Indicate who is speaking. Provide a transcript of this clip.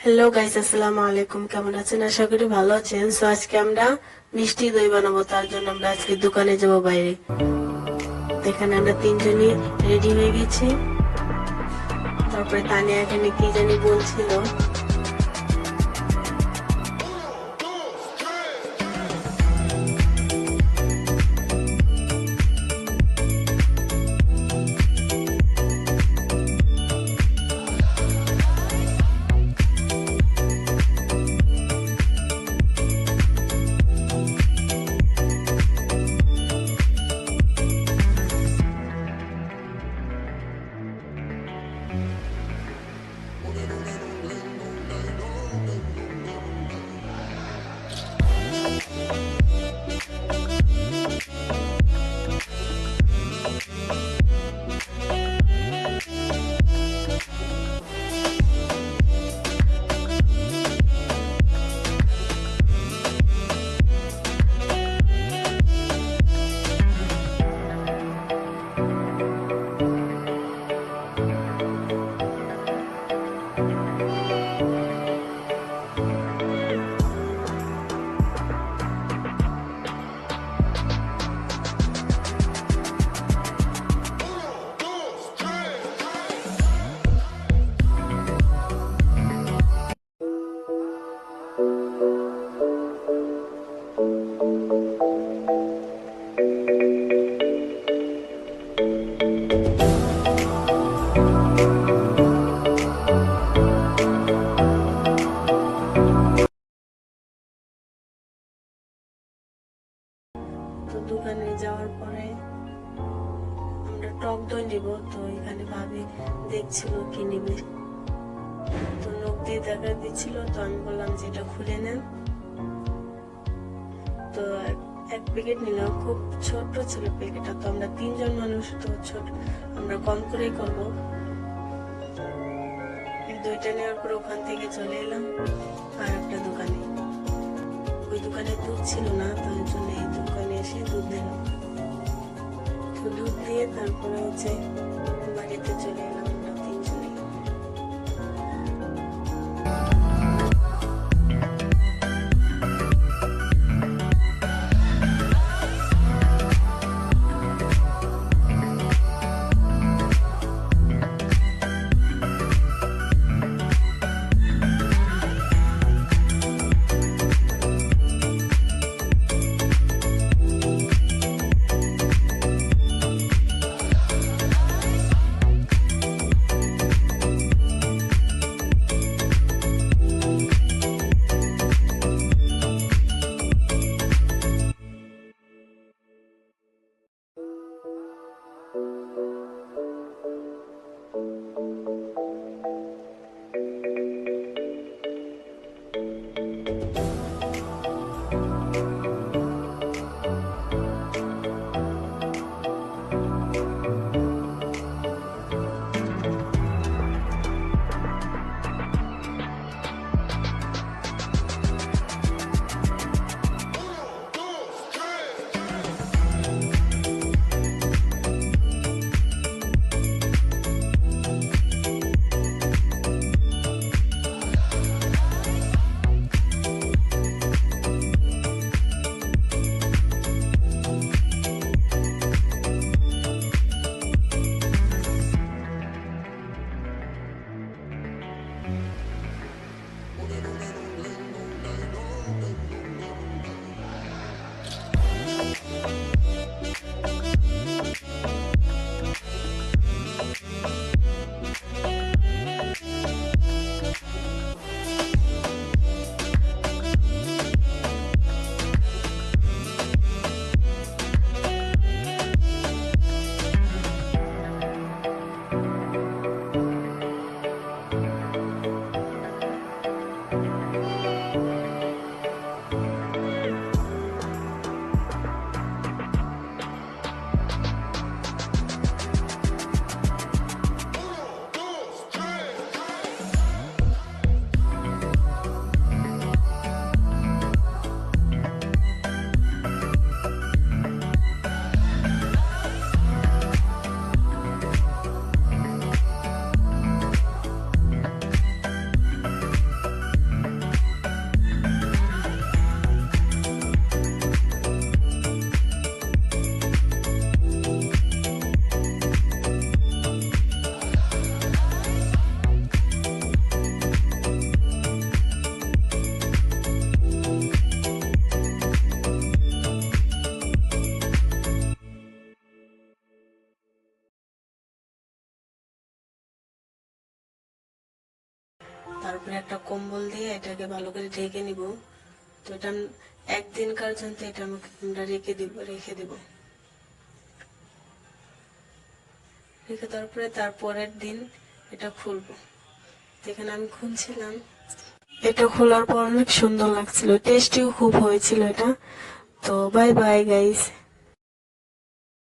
Speaker 1: Hello guys, আসসালামু আলাইকুম। কেমন আছেন? আশা করি ভালো আছেন। সো আজকে আমরা মিষ্টি দই বানাবো, তার জন্য আমরা আজকে দোকানে যাব বাইরে। এখানে আমরা তিনজনই রেডি হয়ে গেছি। তারপরে তানিয়া এখানে কি জানি বলছিল। তো দোকানে যাওয়ার পরে আমরা টক দই নিব। তো এখানে ভাবি দেখছিল কি নিবে, তো লোক দিয়ে দেখা দিচ্ছিল। তো আমি বললাম যে এটা খুলে নেন। তো এক প্যাকেট নিলাম, খুব ছোট ছিল প্যাকেটটা। তো আমরা তিনজন মানুষ, তো ছোট আমরা কম করেই করবো। এই দইটা নেওয়ার পর ওখান থেকে চলে এলাম আর একটা দোকানে। ওই দোকানে দুধ ছিল না, তার জন্য এই দোকানে এসে দুধ নিলাম। তো দুধ দিয়ে তারপরে বাড়িতে চলে এলাম আমরা তিনজনে। তারপরে একটা কম্বল দিয়ে এটাকে ভালো করে ঢেকে নিব। তো এটা একদিনকার জন্য এটা আমরা রেখে দিব। রেখে তারপরে তারপরের দিন এটা খুলবো। যেখানে আমি খুলছিলাম, এটা খোলার পর অনেক সুন্দর লাগছিল, টেস্টিও খুব হয়েছিল এটা। তো বাই বাই গাইস।